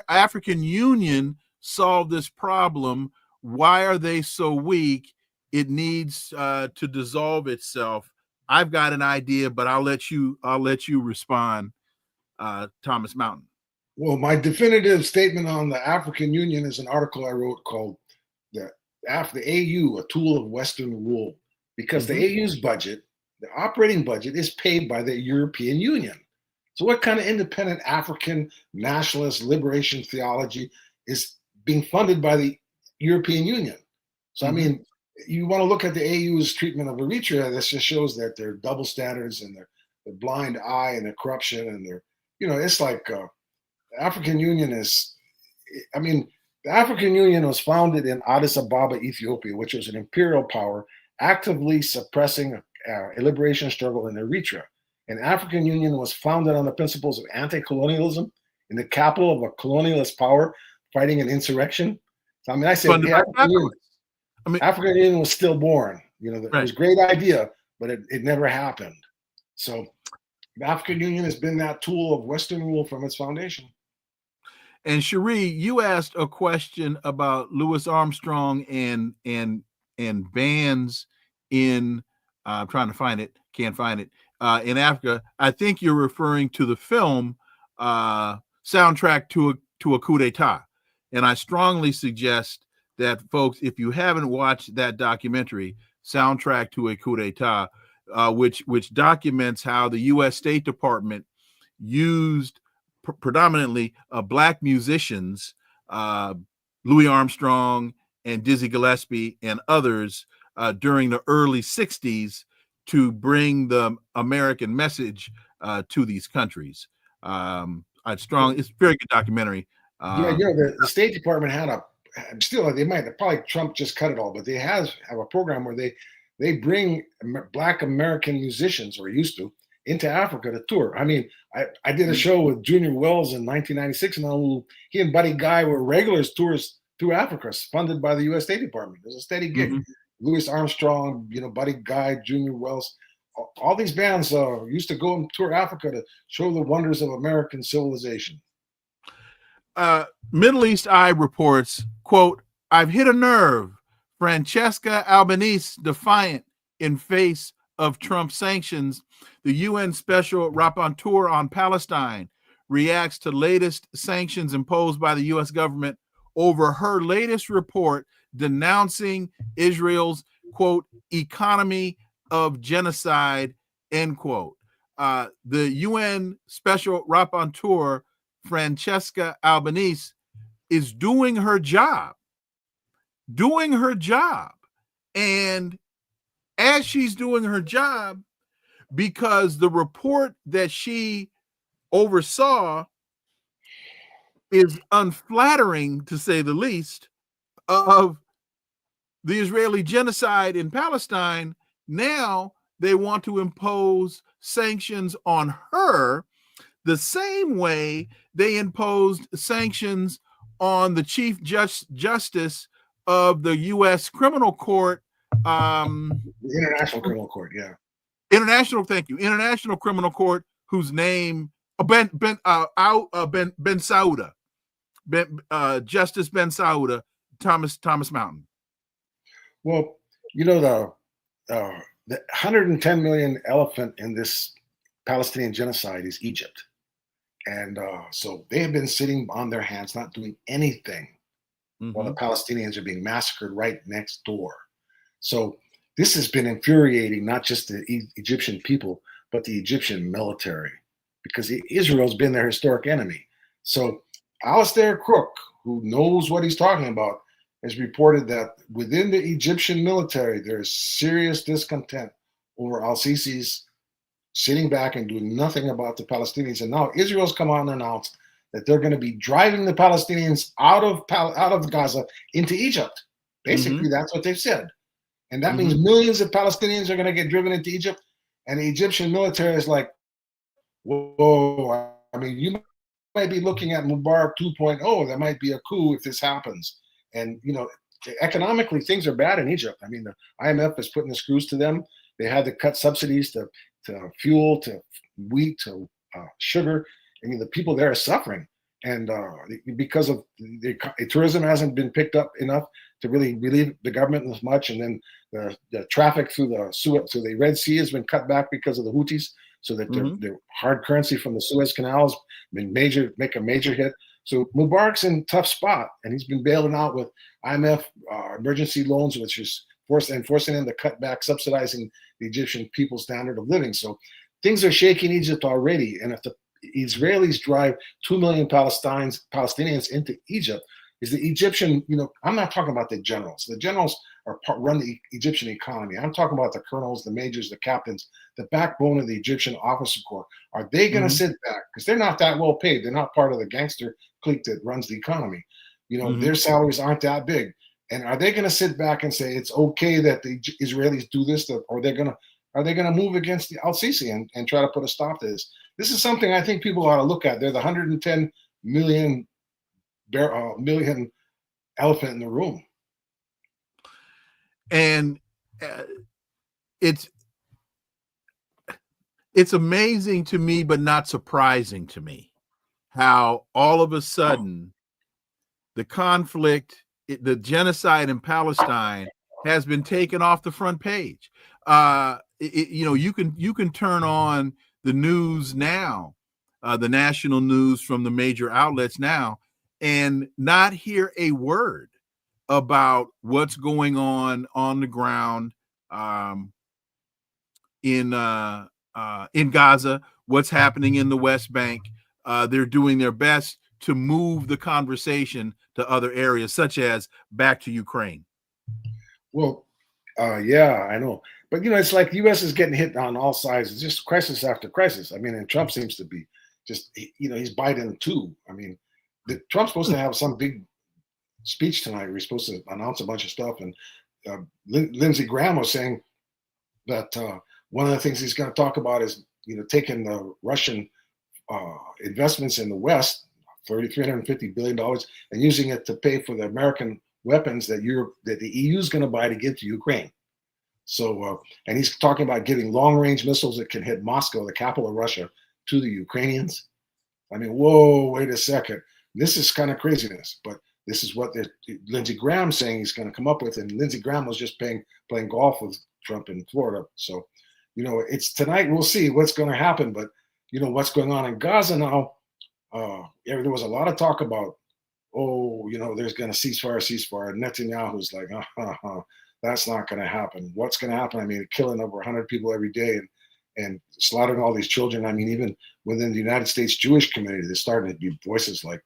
Speaker 2: African Union solve this problem? Why are they so weak? It needs to dissolve itself. I've got an idea, but I'll let you respond, Thomas Mountain.
Speaker 4: Well, my definitive statement on the African Union is an article I wrote called the AU, a tool of Western rule, because the AU's budget, the operating budget, is paid by the European Union. So what kind of independent African nationalist liberation theology is being funded by the European Union? So, I mean, you want to look at the AU's treatment of Eritrea, this just shows that they're double standards and their blind eye and their corruption and their, it's like the African Union is, the African Union was founded in Addis Ababa, Ethiopia, which was an imperial power actively suppressing a liberation struggle in Eritrea. And African Union was founded on the principles of anti-colonialism in the capital of a colonialist power fighting an insurrection. So, I said African Union was stillborn. It was a great idea, but it never happened. So the African Union has been that tool of Western rule from its foundation.
Speaker 2: And Cherie, you asked a question about Louis Armstrong and bands in I'm trying to find it, can't find it, in Africa. I think you're referring to the film Soundtrack to a Coup d'etat. And I strongly suggest that folks, if you haven't watched that documentary, Soundtrack to a Coup d'etat, which documents how the U.S. State Department used predominantly black musicians, Louis Armstrong and Dizzy Gillespie and others during the early 60s to bring the American message to these countries. It's a very good documentary.
Speaker 4: The State Department had probably Trump just cut it all, but they have a program where they bring Black American musicians, or used to, into Africa to tour. I did a show with Junior Wells in 1996, and he and Buddy Guy were regulars tours through Africa, funded by the U.S. State Department. It was a steady gig. Louis Armstrong, Buddy Guy, Junior Wells, all these bands used to go and tour Africa to show the wonders of American civilization.
Speaker 2: Middle East Eye reports, quote, "I've hit a nerve. Francesca Albanese defiant in face of Trump sanctions. The UN Special Rapporteur on Palestine reacts to latest sanctions imposed by the U.S. government over her latest report denouncing Israel's, quote, economy of genocide, end quote." The UN Special Rapporteur, Francesca Albanese, is doing her job. And as she's doing her job, because the report that she oversaw is unflattering, to say the least, of the Israeli genocide in Palestine, now they want to impose sanctions on her the same way they imposed sanctions on the Chief Justice of the U.S. Criminal Court.
Speaker 4: The International Criminal Court, yeah.
Speaker 2: International Criminal Court, whose name Ben Sauda, Justice Ben Sauda, Thomas Mountain.
Speaker 4: Well, you know, the 110 million elephant in this Palestinian genocide is Egypt. And so they have been sitting on their hands, not doing anything while the Palestinians are being massacred right next door. So this has been infuriating, not just the Egyptian people, but the Egyptian military, because Israel's been their historic enemy. So Alistair Crook, who knows what he's talking about, has reported that within the Egyptian military, there's serious discontent over al-Sisi's sitting back and doing nothing about the Palestinians. And now Israel's come out and announced that they're going to be driving the Palestinians out of Gaza into Egypt. Basically, that's what they've said. And that means millions of Palestinians are going to get driven into Egypt. And the Egyptian military is like, whoa, I mean, you might be looking at Mubarak 2.0. There might be a coup if this happens. And, you know, economically, things are bad in Egypt. I mean, the IMF is putting the screws to them. They had to cut subsidies to fuel, to wheat, to sugar. I mean, the people there are suffering. And because of the tourism hasn't been picked up enough to really relieve the government as much. And then the traffic through the Red Sea has been cut back because of the Houthis, so that their hard currency from the Suez Canal has been make a major hit. So Mubarak's in a tough spot, and he's been bailing out with IMF emergency loans, which is forcing them to cut back, subsidizing the Egyptian people's standard of living. So things are shaking Egypt already. And if the Israelis drive 2 million Palestinians into Egypt, is the Egyptian, you know, I'm not talking about the generals. The generals run the Egyptian economy. I'm talking about the colonels, the majors, the captains, the backbone of the Egyptian officer corps. Are they going to sit back? Because they're not that well paid. They're not part of the gangster clique that runs the economy. You know, their salaries aren't that big. And are they going to sit back and say it's okay that the Israelis do this, or are they going to move against the al-Sisi and try to put a stop to this? This is something I think people ought to look at. They're the 110 million elephant in the room.
Speaker 2: And it's amazing to me, but not surprising to me, how all of a sudden the conflict, the genocide in Palestine has been taken off the front page. You know, you can turn on the news now, the national news from the major outlets now, and not hear a word about what's going on the ground in Gaza, what's happening in the West Bank. They're doing their best to move the conversation to other areas, such as back to Ukraine.
Speaker 4: Well, yeah, I know. But, you know, it's like the U.S. is getting hit on all sides. It's just crisis after crisis. I mean, and Trump seems to be just, you know, he's Biden too. I mean, Trump's supposed to have some big speech tonight. We're supposed to announce a bunch of stuff. And Lindsey Graham was saying that one of the things he's going to talk about is, you know, taking the Russian investments in the West, $350 billion, and using it to pay for the American weapons that the EU is going to buy to give to Ukraine. So, and he's talking about giving long-range missiles that can hit Moscow, the capital of Russia, to the Ukrainians. I mean, whoa, wait a second. This is kind of craziness, but this is what Lindsey Graham's saying he's going to come up with. And Lindsey Graham was just playing golf with Trump in Florida. So, you know, it's tonight. We'll see what's going to happen. But, you know, what's going on in Gaza now, there was a lot of talk about, oh, you know, there's going to ceasefire. Netanyahu's like, that's not going to happen. What's going to happen? I mean, killing over 100 people every day and slaughtering all these children. I mean, even within the United States Jewish community, there's starting to be voices like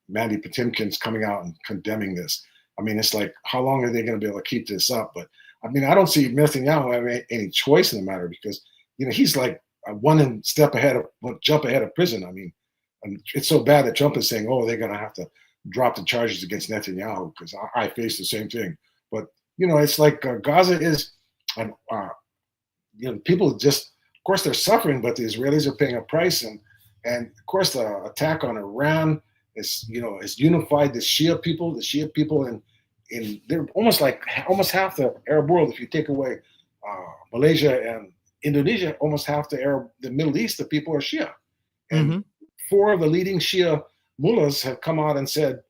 Speaker 4: Mandy Patinkin's coming out and condemning this. I mean, it's like, how long are they going to be able to keep this up? But I mean, I don't see Netanyahu having any choice in the matter because, you know, he's like one jump ahead of prison. I mean, it's so bad that Trump is saying, oh, they're going to have to drop the charges against Netanyahu because I face the same thing. But, you know, it's like Gaza is, you know, people just, of course, they're suffering, but the Israelis are paying a price. And of course, the attack on Iran is, you know, has unified the Shia people, and they're almost half the Arab world if you take away Malaysia and Indonesia, almost half the Middle East, the people are Shia. And 4 of the leading Shia mullahs have come out and said,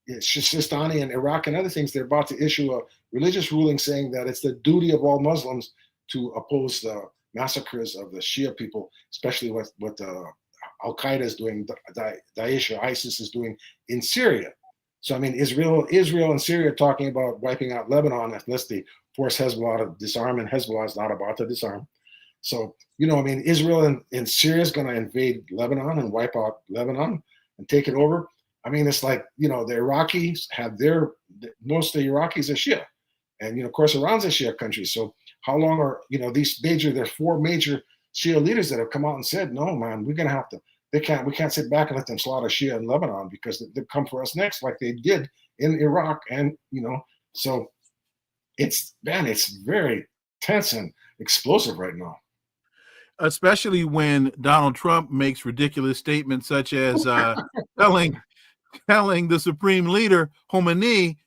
Speaker 4: Sistani and Iraq and other things, they're about to issue a religious ruling saying that it's the duty of all Muslims to oppose the massacres of the Shia people, especially what Al-Qaeda is doing, Daesh or ISIS is doing in Syria. So, I mean, Israel and Syria are talking about wiping out Lebanon unless they force Hezbollah to disarm, and Hezbollah is not about to disarm. So, you know, I mean, Israel and Syria is going to invade Lebanon and wipe out Lebanon and take it over. I mean, it's like, you know, the Iraqis have most of the Iraqis are Shia. And, you know, of course, Iran's a Shia country. So how long are, you know, there's 4 major Shia leaders that have come out and said, no, man, we're going to have to, we can't sit back and let them slaughter Shia in Lebanon because they'll come for us next, like they did in Iraq. And, you know, so it's very tense and explosive right now.
Speaker 2: Especially when Donald Trump makes ridiculous statements such as telling the supreme leader Khomeini,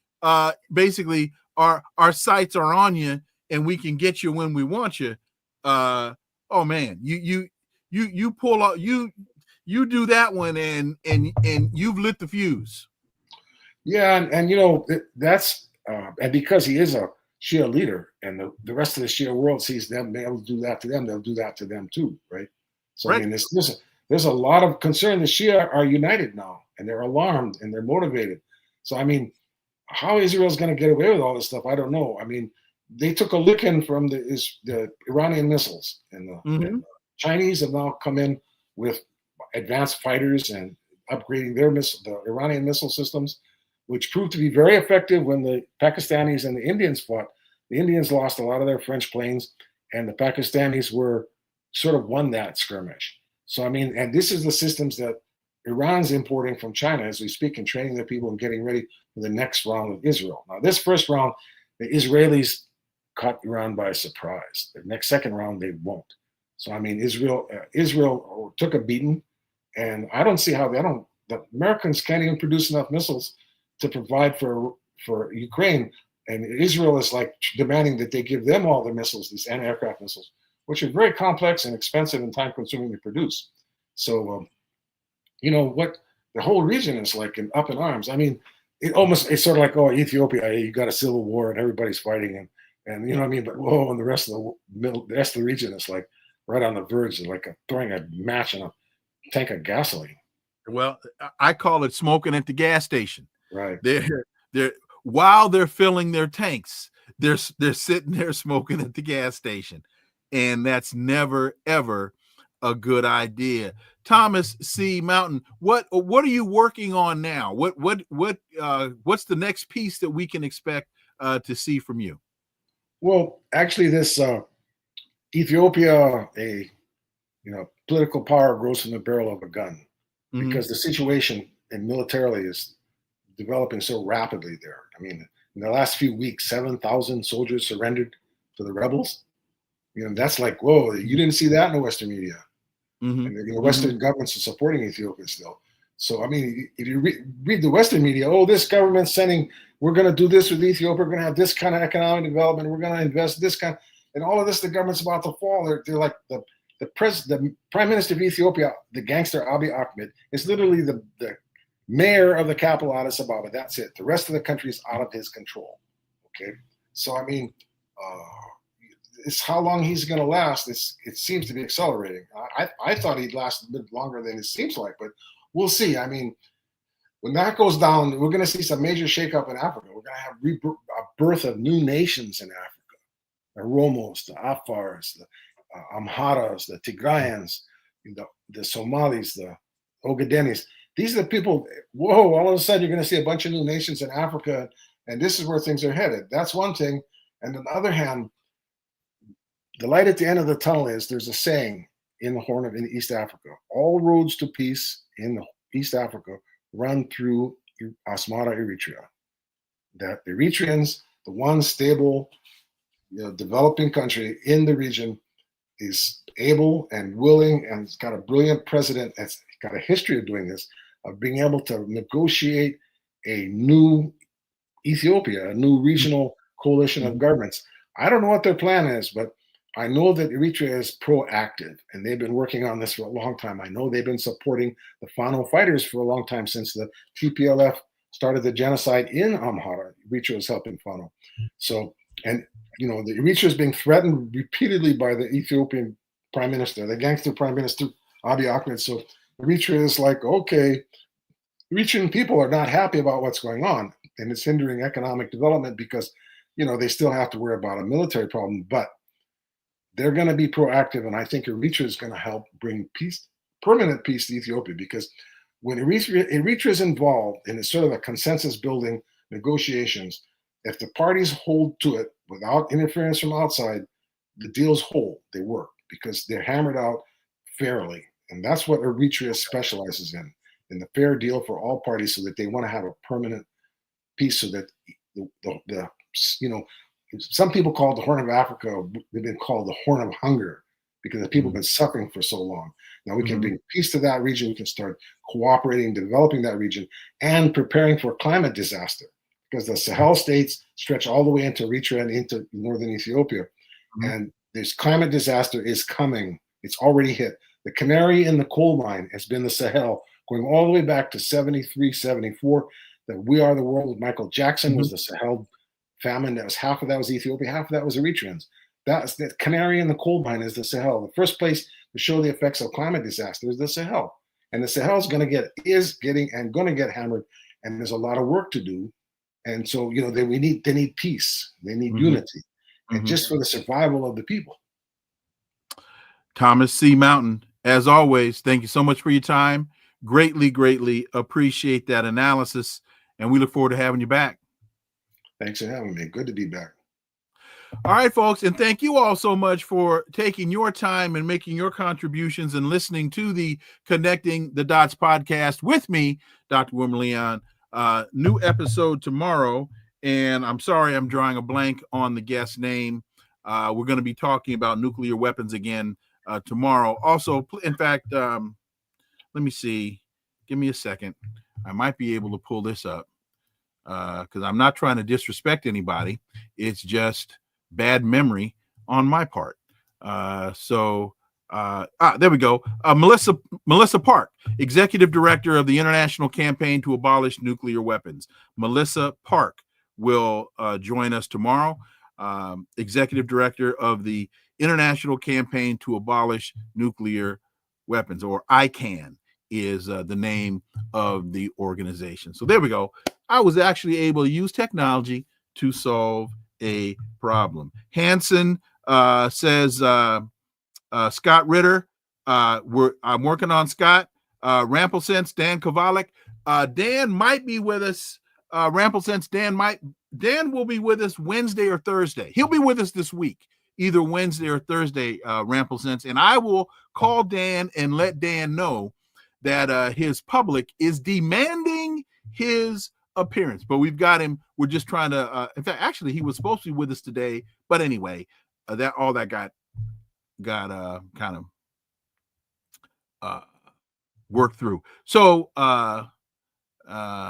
Speaker 2: basically our sights are on you and we can get you when we want you. Oh man, you pull out, you do that one and you've lit the fuse. Yeah,
Speaker 4: and you know that's and because he is a Shia leader, and the rest of the Shia world sees them being able to do that to them, they'll do that to them too, right? So right. I mean, there's a lot of concern. The Shia are united now, and they're alarmed and they're motivated. So I mean, how Israel's going to get away with all this stuff, I don't know. I mean, they took a licking from the Iranian missiles, and the Chinese have now come in with advanced fighters and upgrading the Iranian missile systems, which proved to be very effective when the Pakistanis and the Indians fought. The Indians lost a lot of their French planes, and the Pakistanis sort of won that skirmish. So, I mean, and this is the systems that Iran's importing from China as we speak and training their people and getting ready for the next round of Israel. Now, this first round, the Israelis caught Iran by surprise. The second round, they won't. So, I mean, Israel took a beating, and I don't see how the Americans can't even produce enough missiles to provide for Ukraine, and Israel is like demanding that they give them all the missiles, these anti-aircraft missiles, which are very complex and expensive and time-consuming to produce. So, you know what? The whole region is like up in arms. I mean, it's sort of like, oh, Ethiopia, you got a civil war and everybody's fighting, and you know what I mean. But whoa, and the rest of the region is like right on the verge, like throwing a match in a tank of gasoline.
Speaker 2: Well, I call it smoking at the gas station.
Speaker 4: Right.
Speaker 2: They're while they're filling their tanks, they're sitting there smoking at the gas station, and that's never ever a good idea. Thomas C. Mountain, what are you working on now? What's the next piece that we can expect to see from you?
Speaker 4: Well, actually, this Ethiopia, political power grows from the barrel of a gun, because the situation militarily is developing so rapidly there. I mean, in the last few weeks, 7,000 soldiers surrendered to the rebels. You know, that's like, whoa, you didn't see that in the Western media. And the Western governments are supporting Ethiopia still. So, I mean, if you read the Western media, oh, this government's saying, we're going to do this with Ethiopia, we're going to have this kind of economic development, we're going to invest this kind, and all of this, the government's about to fall. They're like the Prime Minister of Ethiopia, the gangster Abiy Ahmed, is literally the mayor of the capital, Addis Ababa. That's it. The rest of the country is out of his control. Okay, so I mean, it's how long he's going to last. It seems to be accelerating. I thought he'd last a bit longer than it seems like, but we'll see. I mean, when that goes down, we're going to see some major shakeup in Africa. We're going to have a birth of new nations in Africa: the Oromos, the Afars, the Amharas, the Tigrayans, the Somalis, the Ogadenis. These are the people. Whoa! All of a sudden, you're going to see a bunch of new nations in Africa, and this is where things are headed. That's one thing. And on the other hand, the light at the end of the tunnel is, there's a saying in the Horn of East Africa: all roads to peace in East Africa run through Asmara, Eritrea. That the Eritreans, the one stable, developing country in the region, is able and willing, and it's got a brilliant president that's got a history of doing this, of being able to negotiate a new Ethiopia, a new regional coalition of governments. I don't know what their plan is, but I know that Eritrea is proactive, and they've been working on this for a long time. I know they've been supporting the Fano fighters for a long time, since the TPLF started the genocide in Amhara. Eritrea was helping Fano. So, and the Eritrea is being threatened repeatedly by the Ethiopian prime minister, the gangster prime minister Abiy Ahmed. So Eritrea is like, okay, Eritrean people are not happy about what's going on, and it's hindering economic development because, they still have to worry about a military problem, but they're going to be proactive. And I think Eritrea is going to help bring peace, permanent peace to Ethiopia, because when Eritrea is involved in a sort of a consensus building negotiations, if the parties hold to it without interference from outside, the deals hold, they work, because they're hammered out fairly. And that's what Eritrea specializes in the fair deal for all parties, so that they want to have a permanent peace, so that the some people call it the Horn of Africa. They've been called the Horn of Hunger, because the people have been suffering for so long. Now we can bring peace to that region. We can start cooperating, developing that region, and preparing for climate disaster, because the Sahel states stretch all the way into Eritrea and into northern Ethiopia. And this climate disaster is coming. It's already hit. The canary in the coal mine has been the Sahel, going all the way back to 73, 74. That We Are the World with Michael Jackson was the Sahel famine. That was half of that was Ethiopia, half of that was Eritreans. That's the canary in the coal mine is the Sahel. The first place to show the effects of climate disaster is the Sahel. And the Sahel is going to get hammered. And there's a lot of work to do. And so, they need peace. They need unity. And just for the survival of the people.
Speaker 2: Thomas C. Mountain, as always, thank you so much for your time. Greatly, greatly appreciate that analysis. And we look forward to having you back.
Speaker 4: Thanks for having me. Good to be back.
Speaker 2: All right, folks. And thank you all so much for taking your time and making your contributions and listening to the Connecting the Dots podcast with me, Dr. Wilmer Leon. New episode tomorrow. And I'm sorry, I'm drawing a blank on the guest name. We're going to be talking about nuclear weapons again tomorrow. Also, in fact, let me see. Give me a second. I might be able to pull this up because I'm not trying to disrespect anybody. It's just bad memory on my part. There we go. Melissa Park, Executive Director of the International Campaign to Abolish Nuclear Weapons. Melissa Park will join us tomorrow. Executive Director of the International Campaign to Abolish Nuclear Weapons, or ICAN is the name of the organization. So there we go. I was actually able to use technology to solve a problem. Hanson says, Scott Ritter, I'm working on Scott. Ramplesense, Dan Kovalik. Dan might be with us. Ramplesense, Dan will be with us Wednesday or Thursday. He'll be with us this week, either Wednesday or Thursday, Ramplesense. And I will call Dan and let Dan know that his public is demanding his appearance. But we've got him. We're just trying to, in fact, actually, he was supposed to be with us today. But anyway, that got kind of worked through. So,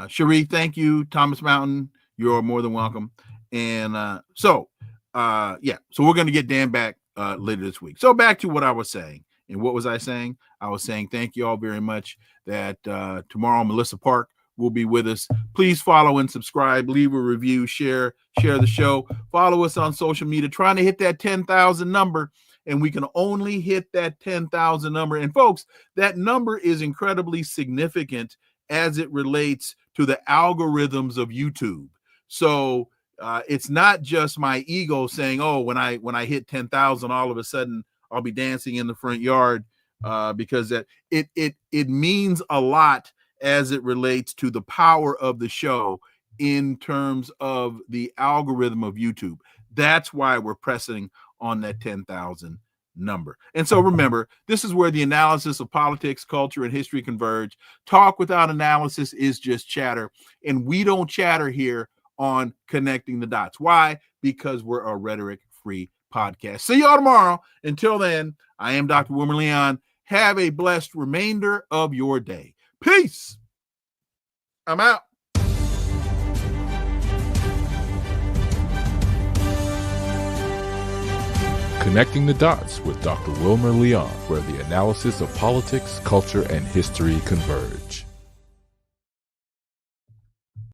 Speaker 2: Cherie, thank you. Thomas Mountain, you're more than welcome. And so we're going to get Dan back later this week. So back to what I was saying. And what was I saying? I was saying thank you all very much that tomorrow Melissa Park will be with us. Please follow and subscribe, leave a review, share the show. Follow us on social media, trying to hit that 10,000 number. And we can only hit that 10,000 number. And folks, that number is incredibly significant as it relates to the algorithms of YouTube. So it's not just my ego saying, oh, when I hit 10,000, all of a sudden I'll be dancing in the front yard, because that it means a lot as it relates to the power of the show in terms of the algorithm of YouTube. That's why we're pressing on that 10,000 number. And so remember, this is where the analysis of politics, culture, and history converge. Talk without analysis is just chatter. And we don't chatter here on Connecting the Dots. Why? Because we're a rhetoric-free podcast. See y'all tomorrow. Until then, I am Dr. Wilmer Leon. Have a blessed remainder of your day. Peace. I'm out.
Speaker 3: Connecting the Dots with Dr. Wilmer Leon, where the analysis of politics, culture, and history converge.